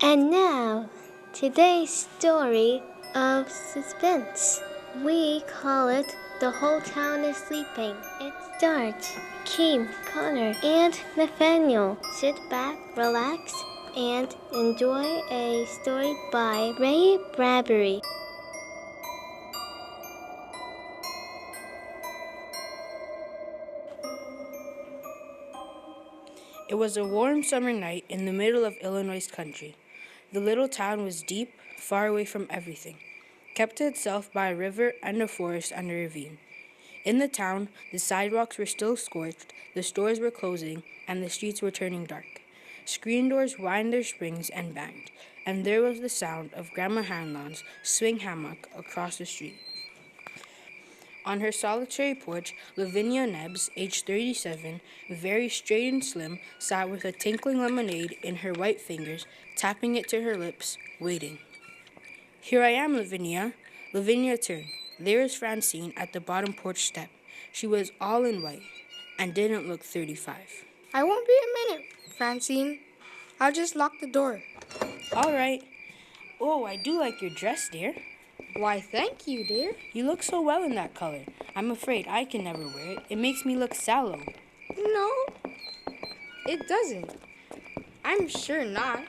And now, today's story of suspense. We call it The Whole Town is Sleeping. It starts. Kim, Connor, and Nathaniel. Sit back, relax, and enjoy a story by Ray Bradbury. It was a warm summer night in the middle of Illinois country. The little town was deep, far away from everything, kept to itself by a river and a forest and a ravine. In the town, the sidewalks were still scorched, the stores were closing, and the streets were turning dark. Screen doors whined their springs and banged, and there was the sound of Grandma Hanlon's swing hammock across the street. On her solitary porch, Lavinia Nebbs, aged 37, very straight and slim, sat with a tinkling lemonade in her white fingers, tapping it to her lips, waiting. "Here I am, Lavinia." Lavinia turned. There was Francine at the bottom porch step. She was all in white and didn't look 35. I won't be a minute, Francine. I'll just lock the door. "All right." "Oh, I do like your dress, dear." Why, thank you, dear. "You look so well in that color. I'm afraid I can never wear it. It makes me look sallow." No, it doesn't. I'm sure not.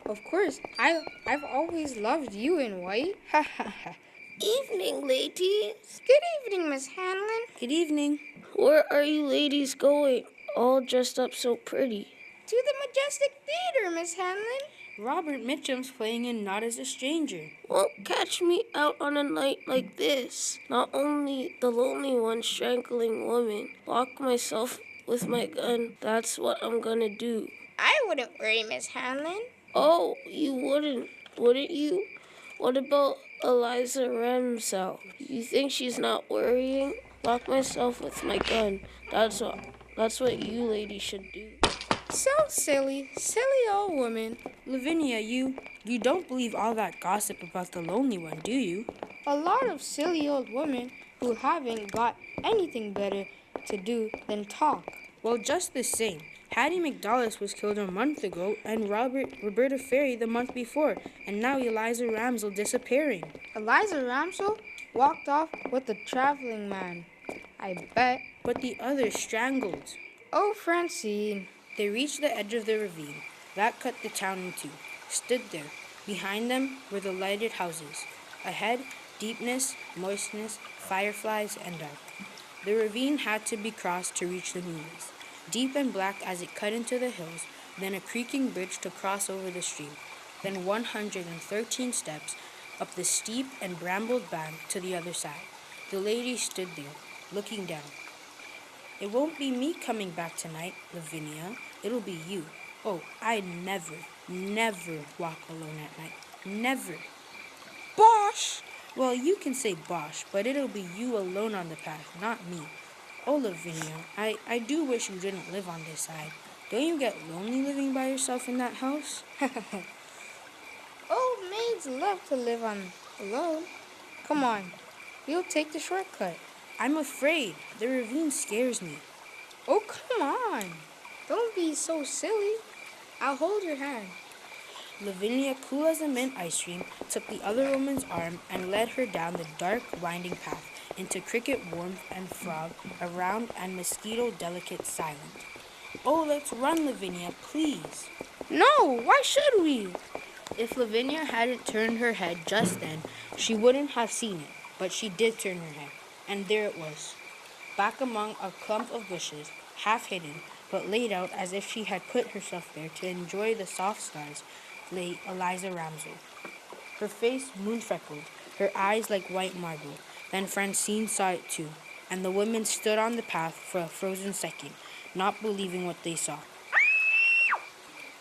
Of course, I've always loved you in white. Ha ha ha. Evening, ladies. Good evening, Miss Hanlon. Good evening. Where are you ladies going? All dressed up so pretty. To the Majestic Theater, Miss Hanlon. Robert Mitchum's playing in Not as a Stranger. Won't catch me out on a night like this. Not only the lonely one strangling woman. Lock myself with my gun. That's what I'm gonna do. I wouldn't worry, Miss Hanlon. Oh, you wouldn't you? What about Eliza Ramsell? You think she's not worrying? Lock myself with my gun. That's what you ladies should do. So silly old woman. Lavinia, you don't believe all that gossip about the lonely one, do you? A lot of silly old women who haven't got anything better to do than talk. Well, just the same, Hattie McDowell was killed a month ago, and Roberta Ferry the month before, and now Eliza Ramsell disappearing. Eliza Ramsell walked off with the traveling man, I bet. But the others strangled. Oh, Francine. They reached the edge of the ravine. That cut the town in two. Stood there. Behind them were the lighted houses. Ahead, deepness, moistness, fireflies, and dark. The ravine had to be crossed to reach the moonlight, deep and black as it cut into the hills, then a creaking bridge to cross over the stream, then 113 steps up the steep and brambled bank to the other side. The lady stood there, looking down. "It won't be me coming back tonight, Lavinia. It'll be you. Oh, I'd never walk alone at night. Never." Bosh! "Well, you can say bosh, but it'll be you alone on the path, not me. Oh, Lavinia, I do wish you didn't live on this side. Don't you get lonely living by yourself in that house?" Old maids love to live alone. Come on, we'll take the shortcut. "I'm afraid. The ravine scares me." Oh, come on. Don't be so silly. I'll hold your hand. Lavinia, cool as a mint ice cream, took the other woman's arm and led her down the dark, winding path into cricket warmth and frog, around and mosquito delicate silent. "Oh, let's run, Lavinia, please." No, why should we? If Lavinia hadn't turned her head just then, she wouldn't have seen it, but she did turn her head, and there it was. Back among a clump of bushes, half hidden, but laid out as if she had put herself there to enjoy the soft stars, lay Eliza Ramsell. Her face moon-freckled, her eyes like white marble. Then Francine saw it too, and the women stood on the path for a frozen second, not believing what they saw.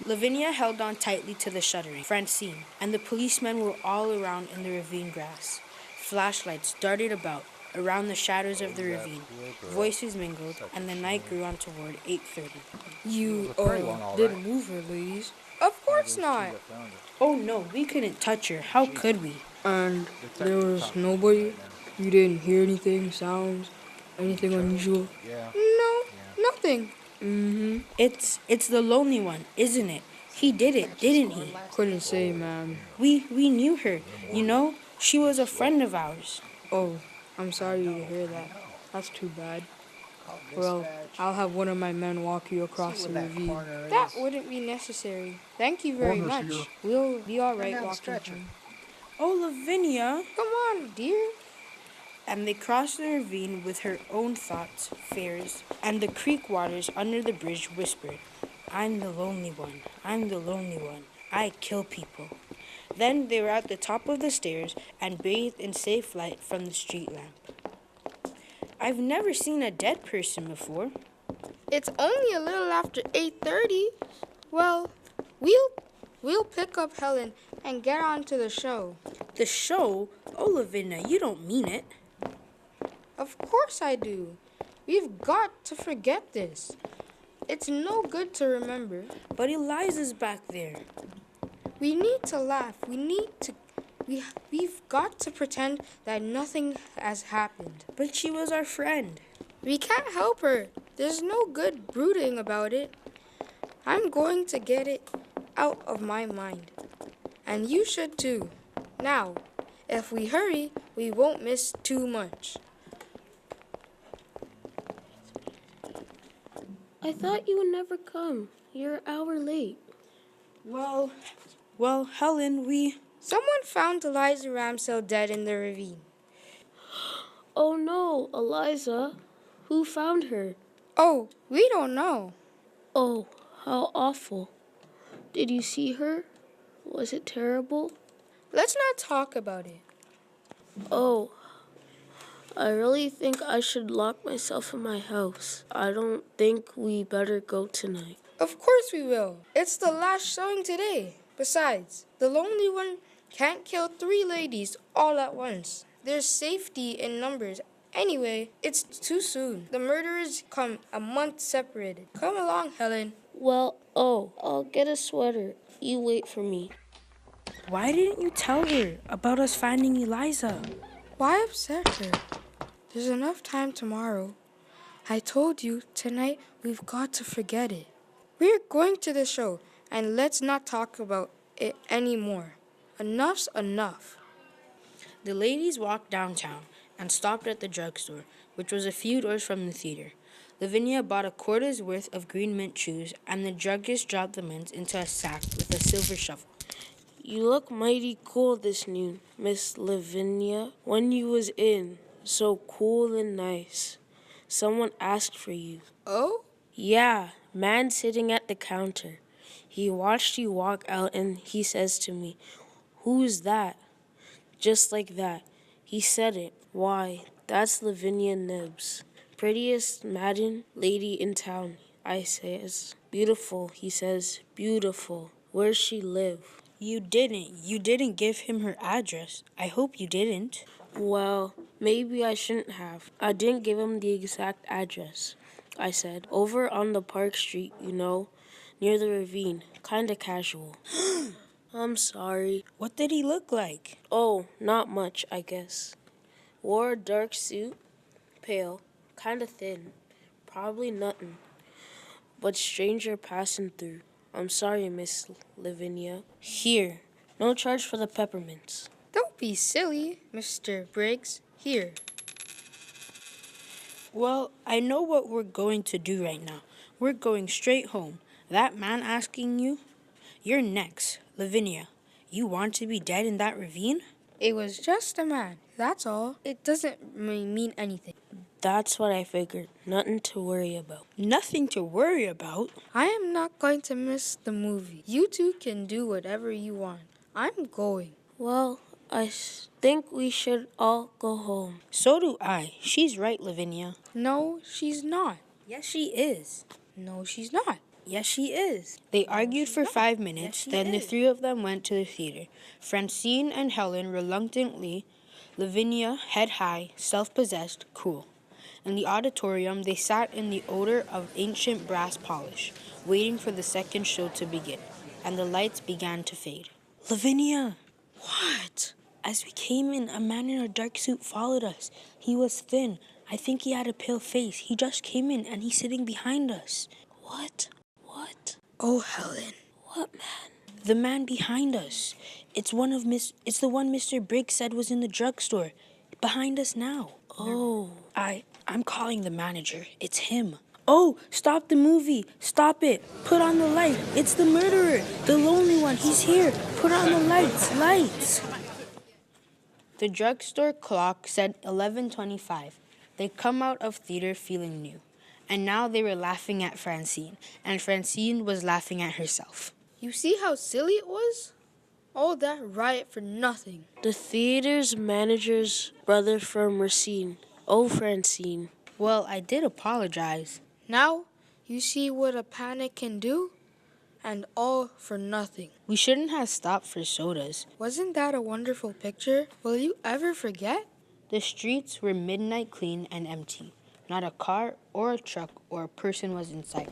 Lavinia held on tightly to the shuttering, Francine, and the policemen were all around in the ravine grass. Flashlights darted about, around the shadows of the ravine. Voices mingled, and the night grew on toward 8:30. You didn't move her, ladies. Of course not. "Oh no, we couldn't touch her. How could we?" And there was nobody? You didn't hear anything, sounds, anything unusual? No, nothing. Mm-hmm. It's the lonely one, isn't it? He did it, didn't he? Couldn't say, ma'am. We knew her. You know, she was a friend of ours. Oh, I'm sorry to hear that. That's too bad. Well, I'll have one of my men walk you across the ravine. That wouldn't be necessary. Thank you very much. We'll be all right walking home. Oh, Lavinia. Come on, dear. And they crossed the ravine with her own thoughts, fears, and the creek waters under the bridge whispered, I'm the lonely one, I'm the lonely one, I kill people. Then they were at the top of the stairs and bathed in safe light from the street lamp. I've never seen a dead person before. It's only a little after 8:30. Well, we'll pick up Helen and get on to the show. The show? Oh, Lavinia, you don't mean it. Of course I do. We've got to forget this. It's no good to remember. But Eliza's back there. We need to laugh. We've got to pretend that nothing has happened. But she was our friend. We can't help her. There's no good brooding about it. I'm going to get it out of my mind. And you should too. Now, if we hurry, we won't miss too much. I thought you would never come. You're an hour late. Well, Helen, Someone found Eliza Ramsell dead in the ravine. Oh no, Eliza. Who found her? Oh, we don't know. Oh, how awful. Did you see her? Was it terrible? Let's not talk about it. Oh, I really think I should lock myself in my house. I don't think we better go tonight. Of course we will. It's the last showing today. Besides, the lonely one can't kill 3 ladies all at once. There's safety in numbers. Anyway, it's too soon. The murderers come a month separated. Come along, Helen. Well, I'll get a sweater. You wait for me. why didn't you tell her about us finding Eliza? Why upset her? There's enough time tomorrow. I told you, tonight we've got to forget it. We're going to the show, and let's not talk about it anymore. Enough's enough. The ladies walked downtown and stopped at the drugstore, which was a few doors from the theater. Lavinia bought a quarter's worth of green mint chews, and the druggist dropped the mints into a sack with a silver shovel. You look mighty cool this noon, Miss Lavinia. When you was in, so cool and nice. Someone asked for you. Oh? Yeah, man sitting at the counter. He watched you walk out and he says to me, "Who's that?" Just like that. He said it. Why, that's Lavinia Nibbs. Prettiest Madden lady in town, I says. Beautiful, he says. Beautiful. Where's she live? You didn't give him her address. I hope you didn't. Well, maybe I shouldn't have. I didn't give him the exact address. I said, over on the Park Street, you know, near the ravine. Kinda casual. I'm sorry. What did he look like? Oh, not much, I guess. Wore a dark suit, pale, kinda thin. Probably nothing. But stranger passing through. I'm sorry, Miss Lavinia. Here, no charge for the peppermints. Don't be silly, Mr. Briggs. Here. Well, I know what we're going to do right now. We're going straight home. That man asking you? You're next. Lavinia, you want to be dead in that ravine? It was just a man. That's all. It doesn't mean anything. That's what I figured. Nothing to worry about. Nothing to worry about. I am not going to miss the movie. You two can do whatever you want. I'm going. Well, I think we should all go home. So do I. She's right, Lavinia. No, she's not. Yes, she is. No, she's not. Yes, she is. They argued for 5 minutes, then the 3 of them went to the theater. Francine and Helen reluctantly, Lavinia head high, self-possessed, cool. In the auditorium, they sat in the odor of ancient brass polish, waiting for the second show to begin, and the lights began to fade. Lavinia! What? As we came in, a man in a dark suit followed us. He was thin. I think he had a pale face. He just came in, and he's sitting behind us. What? Oh, Helen. What man? The man behind us. It's the one Mr. Briggs said was in the drugstore. Behind us now. Oh. I'm calling the manager. It's him. Oh, stop the movie. Stop it. Put on the light. It's the murderer. The lonely one. He's here. Put on the lights. Lights. The drugstore clock said 11:25. They'd come out of theater feeling new. And now they were laughing at Francine. And Francine was laughing at herself. You see how silly it was? All that riot for nothing. The theater's manager's brother from Racine. Oh, Francine. Well, I did apologize. Now, you see what a panic can do? And all for nothing. We shouldn't have stopped for sodas. Wasn't that a wonderful picture? Will you ever forget? The streets were midnight clean and empty. Not a car or a truck or a person was in sight.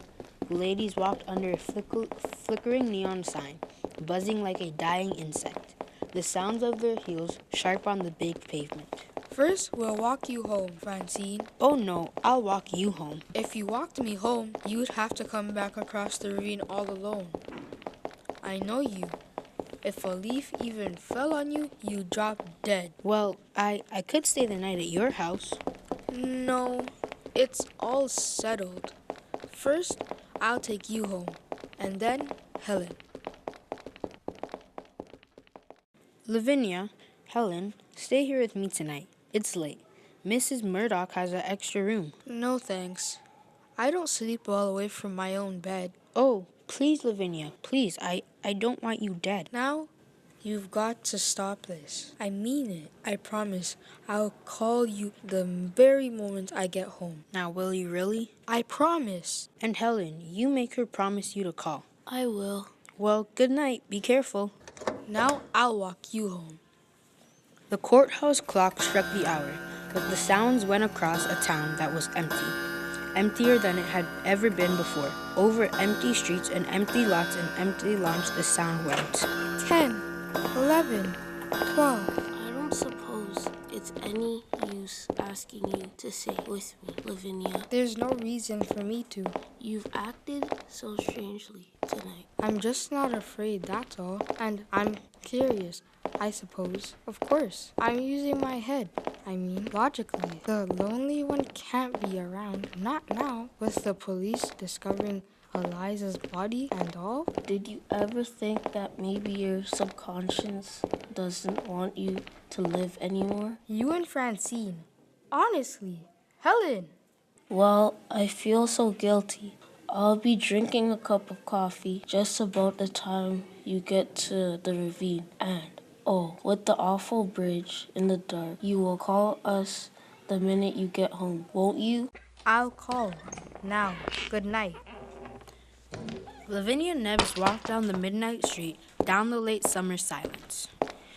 The ladies walked under a flickering neon sign, buzzing like a dying insect. The sounds of their heels sharp on the big pavement. First, we'll walk you home, Francine. Oh no, I'll walk you home. If you walked me home, you'd have to come back across the ravine all alone. I know you. If a leaf even fell on you, you'd drop dead. Well, I could stay the night at your house. No, it's all settled. First, I'll take you home, and then Helen. Lavinia, Helen, stay here with me tonight. It's late. Mrs. Murdoch has an extra room. No thanks. I don't sleep well away from my own bed. Oh, please, Lavinia, please, I don't want you dead. Now, you've got to stop this. I mean it. I promise. I'll call you the very moment I get home. Now, will you really? I promise. And Helen, you make her promise you to call. I will. Well, good night. Be careful. Now I'll walk you home. The courthouse clock struck the hour, but the sounds went across a town that was empty. Emptier than it had ever been before. Over empty streets and empty lots and empty lawns the sound went. 10, 11, 12. I don't suppose it's any use asking you to stay with me, Lavinia. There's no reason for me to. You've acted so strangely tonight. I'm just not afraid, that's all. And I'm curious, I suppose. Of course, I'm using my head. I mean, logically. The lonely one can't be around. Not now. With the police discovering Eliza's body and all. Did you ever think that maybe your subconscious doesn't want you to live anymore? You and Francine. Honestly. Helen. Well, I feel so guilty. I'll be drinking a cup of coffee just about the time you get to the ravine. And, oh, with the awful bridge in the dark, you will call us the minute you get home, won't you? I'll call. Now. Good night. Lavinia Nebbs walked down the midnight street, down the late summer silence.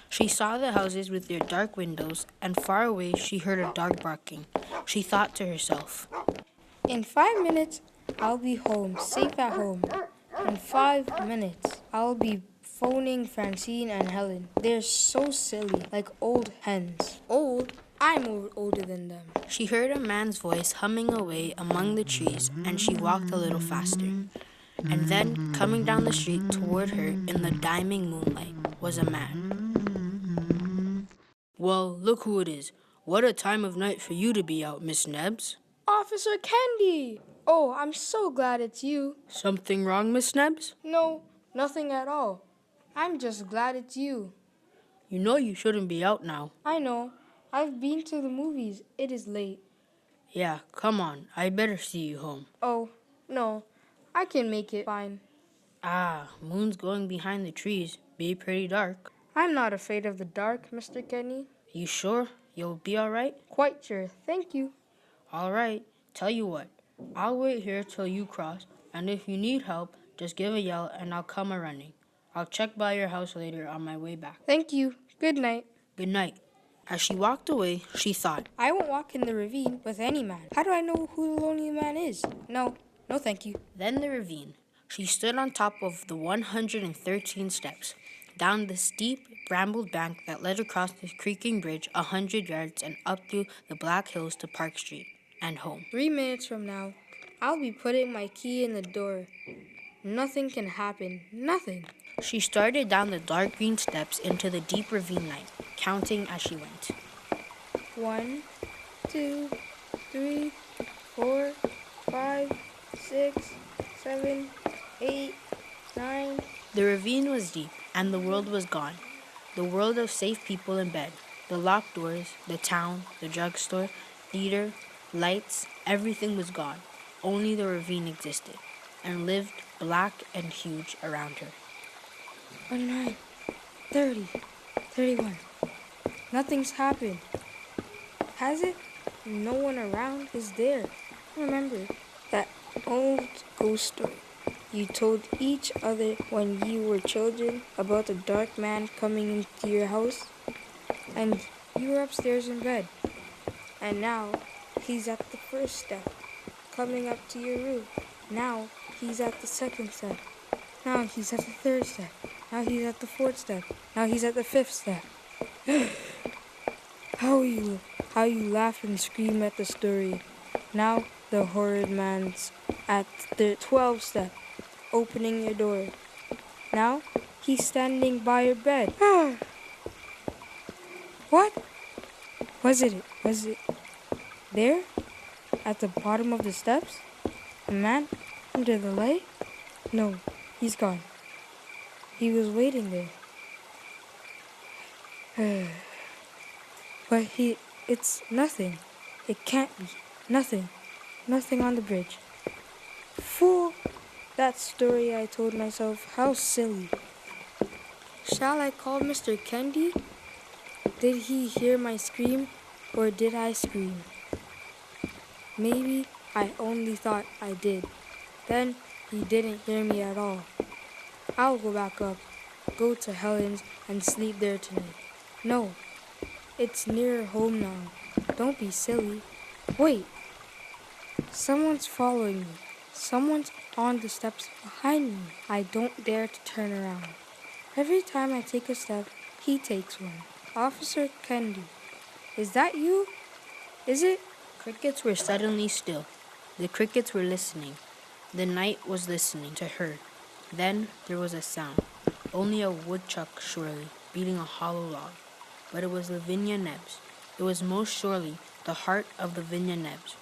She saw the houses with their dark windows, and far away she heard a dog barking. She thought to herself, In 5 minutes, I'll be home, safe at home. In 5 minutes, I'll be phoning Francine and Helen. They're so silly, like old hens. Old? I'm older than them. She heard a man's voice humming away among the trees, and she walked a little faster. And then, coming down the street toward her in the diamond moonlight, was a man. Well, look who it is. What a time of night for you to be out, Miss Nebbs. Officer Candy! Oh, I'm so glad it's you. Something wrong, Miss Nebbs? No, nothing at all. I'm just glad it's you. You know you shouldn't be out now. I know. I've been to the movies. It is late. Yeah, come on. I better see you home. Oh, no. I can make it fine. Ah, moon's going behind the trees. Be pretty dark. I'm not afraid of the dark, Mr. Kenny. You sure? You'll be all right? Quite sure. Thank you. All right. Tell you what. I'll wait here till you cross, and if you need help, just give a yell and I'll come a-running. I'll check by your house later on my way back. Thank you. Good night. Good night. As she walked away, she thought, I won't walk in the ravine with any man. How do I know who the lonely man is? No, thank you. Then the ravine. She stood on top of the 113 steps, down the steep, brambled bank that led across the creaking bridge 100 yards and up through the Black Hills to Park Street and home. 3 minutes from now, I'll be putting my key in the door. Nothing can happen. Nothing. She started down the dark green steps into the deep ravine night, counting as she went. 1, 2, 3, 4, 5, 6, 7, 8, 9. The ravine was deep, and the world was gone. The world of safe people in bed, the locked doors, the town, the drugstore, theater, lights, everything was gone. Only the ravine existed, and lived black and huge around her. 29, 30, 31. Nothing's happened. Has it? No one around is there. Remember that old ghost story you told each other when you were children about the dark man coming into your house? And you were upstairs in bed. And now he's at the first step, coming up to your room. Now he's at the second step. Now he's at the third step. Now he's at the fourth step. Now he's at the fifth step. How you laugh and scream at the story. Now the horrid man's at the 12th step, opening your door. Now he's standing by your bed. What? Was it there? At the bottom of the steps? A man under the light? No, he's gone. He was waiting there. But it's nothing. It can't be. Nothing. Nothing on the bridge. Fool! That story I told myself, how silly. Shall I call Mr. Kendi? Did he hear my scream, or did I scream? Maybe I only thought I did. Then he didn't hear me at all. I'll go back up, go to Helen's and sleep there tonight. No, it's nearer home now. Don't be silly. Wait, someone's following me. Someone's on the steps behind me. I don't dare to turn around. Every time I take a step, he takes one. Officer Kendi, is that you? Is it? Crickets were suddenly still. The crickets were listening. The night was listening to her. Then there was a sound. Only a woodchuck surely, beating a hollow log. But it was Lavinia Nebbs. It was most surely the heart of Lavinia Nebbs.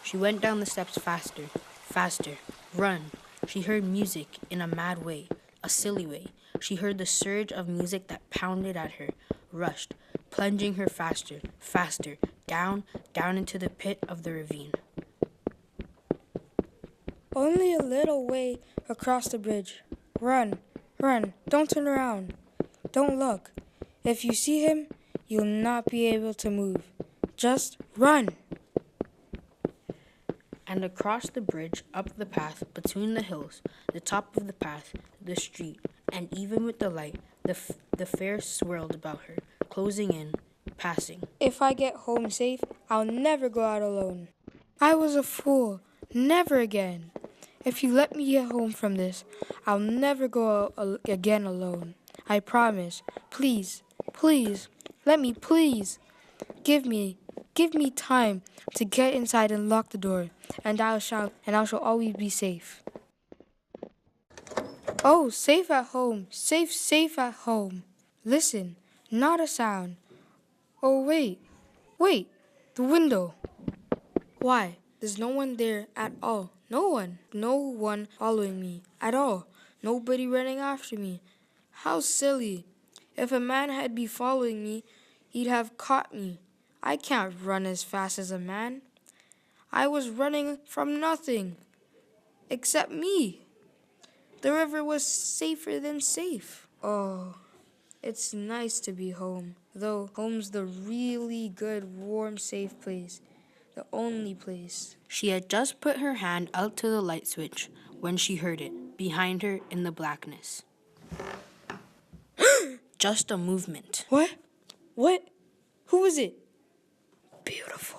She went down the steps faster, faster. Run! She heard music in a mad way, a silly way. She heard the surge of music that pounded at her, rushed, plunging her faster, faster, down into the pit of the ravine. Only a little way across the bridge. Run, run, don't turn around. Don't look. If you see him, you'll not be able to move. Just run. And across the bridge, up the path, between the hills, the top of the path, the street, and even with the light, the fair swirled about her, closing in, passing. If I get home safe, I'll never go out alone. I was a fool. Never again. If you let me get home from this, I'll never go out again alone. I promise. Please, please, let me please. Give me time to get inside and lock the door, and I shall always be safe. Oh, safe at home, safe at home. Listen, not a sound. Oh, wait, the window. Why, there's no one there at all. No one following me at all. Nobody running after me. How silly. If a man had been following me, he'd have caught me. I can't run as fast as a man. I was running from nothing, except me. The river was safer than safe. Oh, it's nice to be home, though home's the really good, warm, safe place. The only place. She had just put her hand out to the light switch when she heard it, behind her in the blackness. Just a movement. What? Who is it? Beautiful.